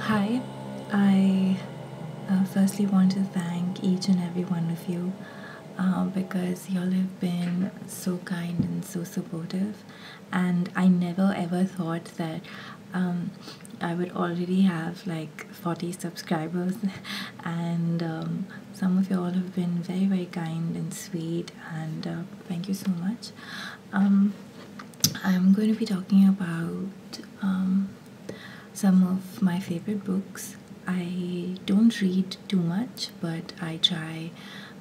Hi, I firstly want to thank each and every one of you because y'all have been so kind and so supportive, and I never ever thought that I would already have like 40 subscribers, and some of y'all have been very, very kind and sweet, and thank you so much. I'm going to be talking about some of my favorite books. I don't read too much, but I try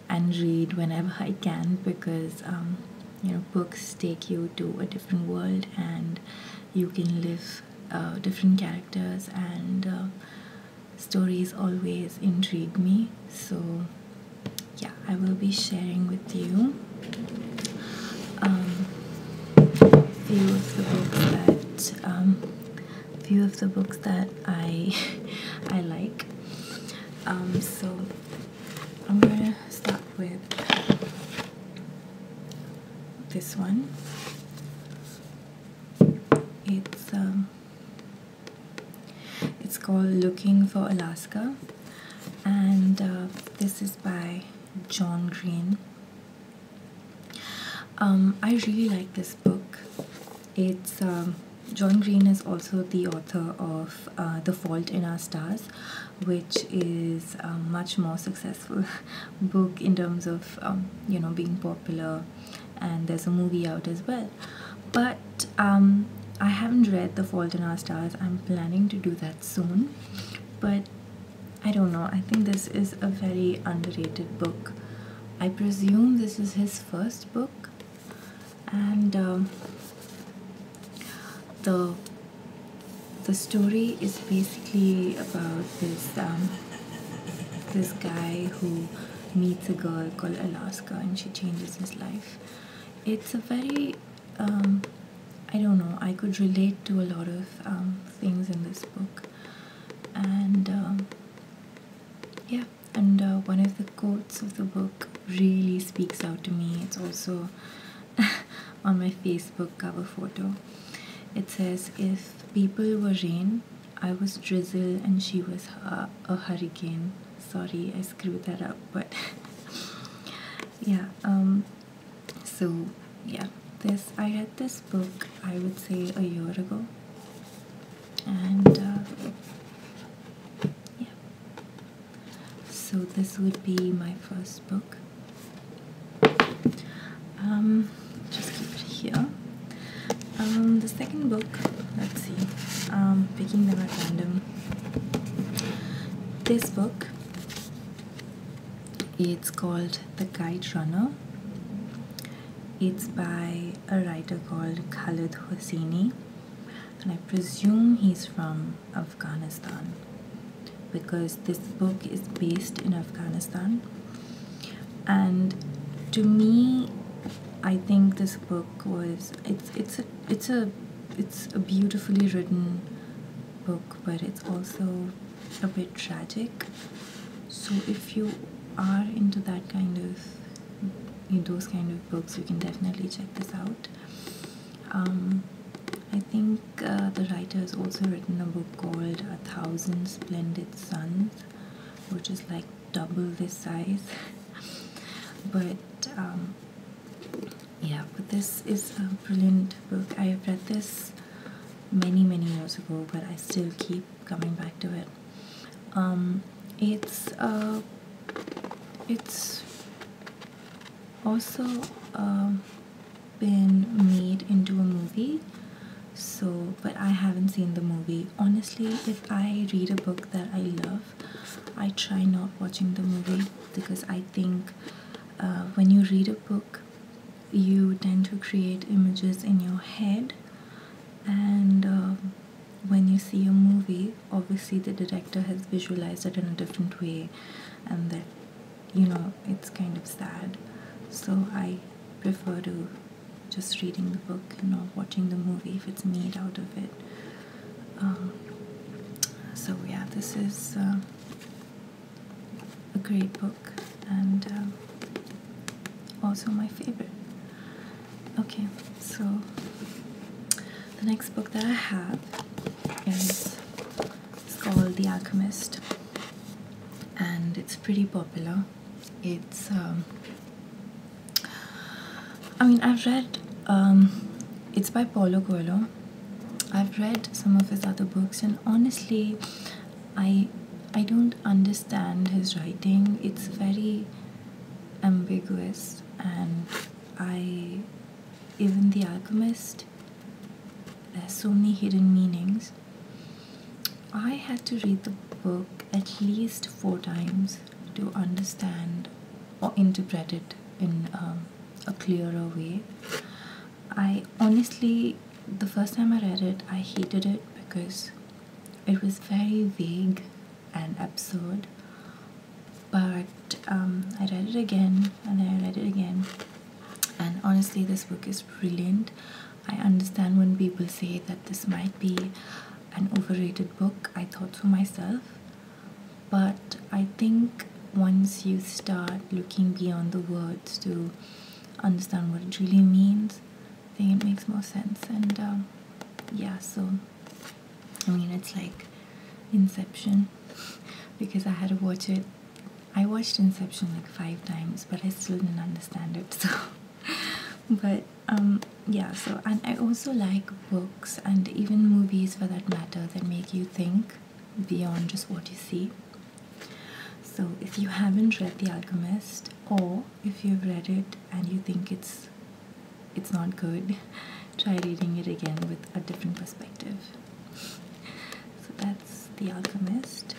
and read whenever I can because books take you to a different world and you can live different characters, and stories always intrigue me. So yeah, I will be sharing with you few of the books that I I like. So I'm gonna start with this one. It's called Looking for Alaska, and this is by John Green. I really like this book. It's John Green is also the author of The Fault in Our Stars, which is a much more successful book in terms of being popular, and there's a movie out as well. But I haven't read The Fault in Our Stars. I'm planning to do that soon, but I don't know. I think this is a very underrated book. I presume this is his first book, and the story is basically about this guy who meets a girl called Alaska, and she changes his life. It's a very I don't know, I could relate to a lot of things in this book, and yeah, and one of the quotes of the book really speaks out to me. It's also on my Facebook cover photo. It says, "If people were rain, I was drizzle and she was a hurricane." Sorry, I screwed that up, but yeah. So yeah, I read this book, I would say, a year ago, and yeah. So this would be my first book. Just keep it here. The second book, let's see, picking them at random. This book, it's called The Kite Runner. It's by a writer called Khalid Hosseini, and I presume he's from Afghanistan because this book is based in Afghanistan. And to me, I think this book was it's a beautifully written book, but it's also a bit tragic. So if you are into that kind of those kind of books, you can definitely check this out. I think the writer has also written a book called A Thousand Splendid Suns, which is like double this size. But yeah, but this is a brilliant book. I have read this many years ago, but I still keep coming back to it. It's also been made into a movie, so but I haven't seen the movie. Honestly, if I read a book that I love, I try not watching the movie because I think when you read a book, you tend to create images in your head, and when you see a movie, obviously the director has visualized it in a different way, and that it's kind of sad. So I prefer to just reading the book and not watching the movie if it's made out of it. So yeah, this is a great book, and also my favorite. Okay, so the next book that I have is called The Alchemist, and it's pretty popular. It's I've read it's by Paulo Coelho. I've read some of his other books, and honestly, I I don't understand his writing. It's very ambiguous, and I even The Alchemist, there's so many hidden meanings. I had to read the book at least 4 times to understand or interpret it in a clearer way. I honestly, the first time I read it, I hated it because it was very vague and absurd. But I read it again and then I read it again, and honestly, this book is brilliant. I understand when people say that this might be an overrated book. I thought so myself, but I think once you start looking beyond the words to understand what it really means, I think it makes more sense. And yeah, so it's like Inception, because I had to watch it. I watched Inception like 5 times, but I still didn't understand it. So, but yeah. So, and I also like books and even movies, for that matter, that make you think beyond just what you see. So, if you haven't read The Alchemist, or if you've read it and you think it's not good, try reading it again with a different perspective. So that's The Alchemist.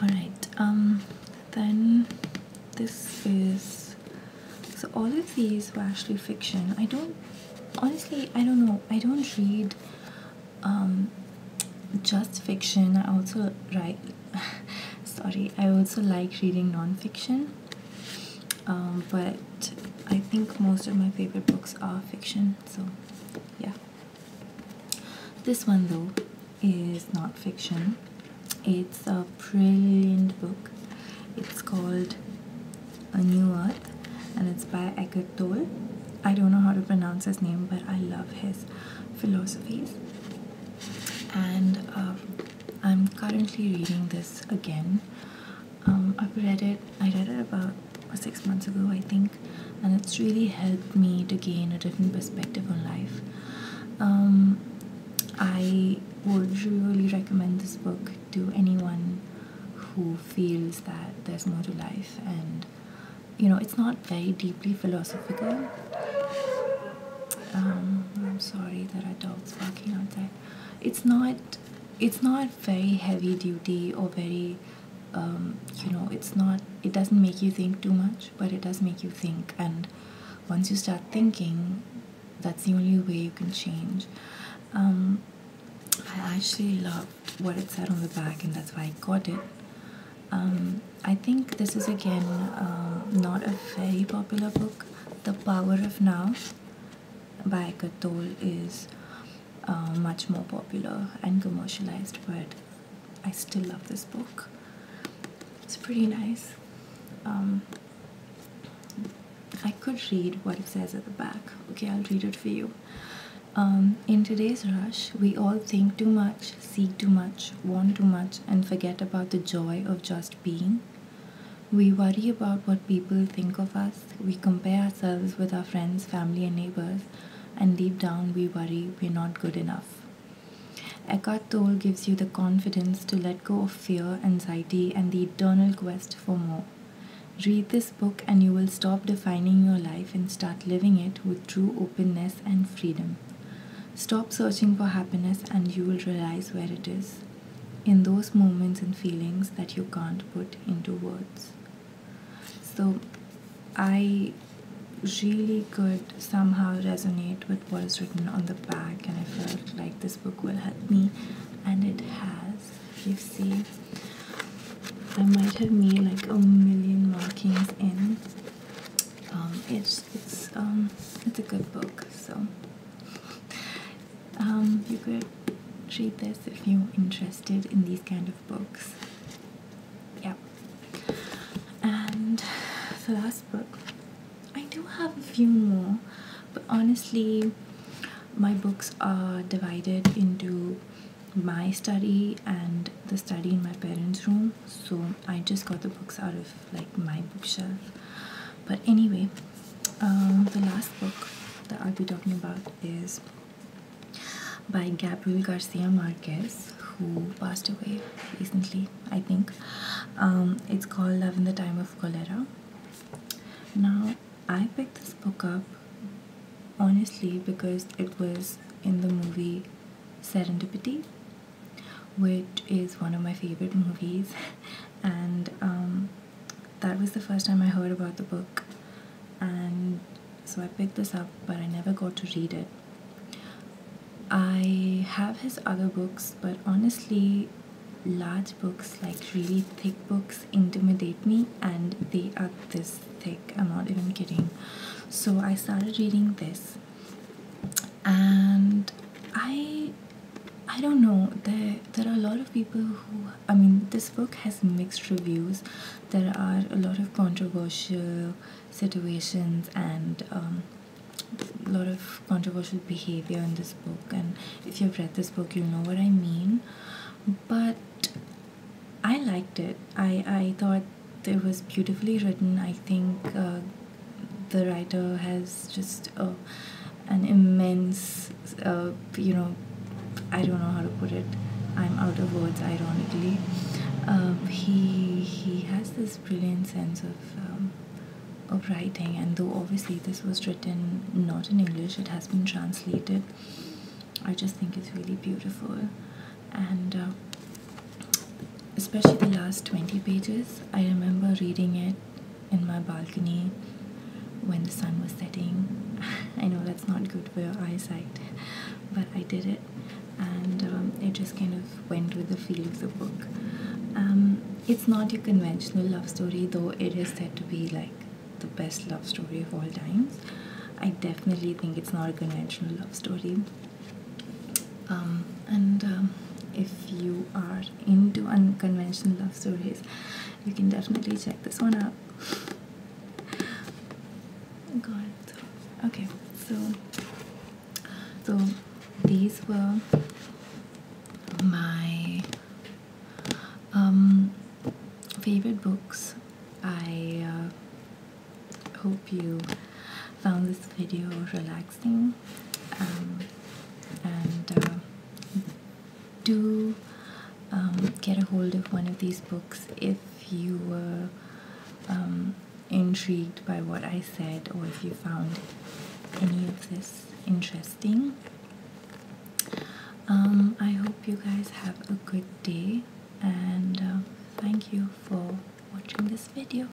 Alright, then this is, so all of these were actually fiction. I don't know, I don't read just fiction. I also write I also like reading non-fiction, but I think most of my favorite books are fiction. So yeah, this one though is not fiction. It's a brilliant book. It's called A New Earth, and it's by Eckhart Tolle. I don't know how to pronounce his name, but I love his philosophies. And I'm currently reading this again. I read it about 6 months ago, I think, and it's really helped me to gain a different perspective on life. I would really recommend this book to anyone who feels that there's more to life, and it's not very deeply philosophical. I'm sorry, there are dogs barking outside. It's not very heavy duty or very it doesn't make you think too much, but it does make you think, and once you start thinking, that's the only way you can change. I actually loved what it said on the back, and that's why I got it. I think this is again not a very popular book. The Power of Now by Eckhart Tolle is much more popular and commercialized, but I still love this book. It's pretty nice. I could read what it says at the back. Okay, I'll read it for you. In today's rush, we all think too much, seek too much, want too much, and forget about the joy of just being. We worry about what people think of us. We compare ourselves with our friends, family, and neighbors, and deep down we worry we're not good enough. Eckhart Tolle gives you the confidence to let go of fear, anxiety, and the eternal quest for more. Read this book and you will stop defining your life and start living it with true openness and freedom. Stop searching for happiness and you will realize where it is, in those moments and feelings that you can't put into words. So I really could somehow resonate with what is written on the back, and I felt like this book will help me, and it has. You see, I might have made like 1,000,000 markings in. It's a good book, so you could read this if you're interested in these kind of books. Yeah. And the last book, I do have a few more, but honestly, my books are divided into my study and the study in my parents' room, so I just got the books out of like my bookshelf. But anyway, the last book that I'll be talking about is by Gabriel Garcia Marquez, who passed away recently, I think. It's called Love in the Time of Cholera. Now, I picked this book up honestly because it was in the movie Serendipity, which is one of my favorite movies, and that was the first time I heard about the book, and so I picked this up, but I never got to read it. I have his other books, but honestly, large books, like really thick books, intimidate me, and they are this thick, I'm not even kidding. So I started reading this, and I don't know, there are a lot of people who, I mean, this book has mixed reviews. There are a lot of controversial situations and a lot of controversial behavior in this book, and if you've read this book you'll know what I mean. But I liked it. I thought it was beautifully written. I think the writer has just an immense I don't know how to put it, I'm out of words, ironically. He has this brilliant sense of writing, and though obviously this was written not in English, it has been translated. I just think it's really beautiful, and especially the last 20 pages. I remember reading it in my balcony when the sun was setting. I know that's not good for your eyesight, but I did it, and it just kind of went with the feel of the book. It's not your conventional love story, though it is said to be like the best love story of all times. I definitely think it's not a conventional love story. And if you are into unconventional love stories, you can definitely check this one out. God. Okay, so these were my favorite books. I hope you found this video relaxing, and do get a hold of one of these books if you were intrigued by what I said, or if you found any of this interesting. I hope you guys have a good day, and thank you for watching this video.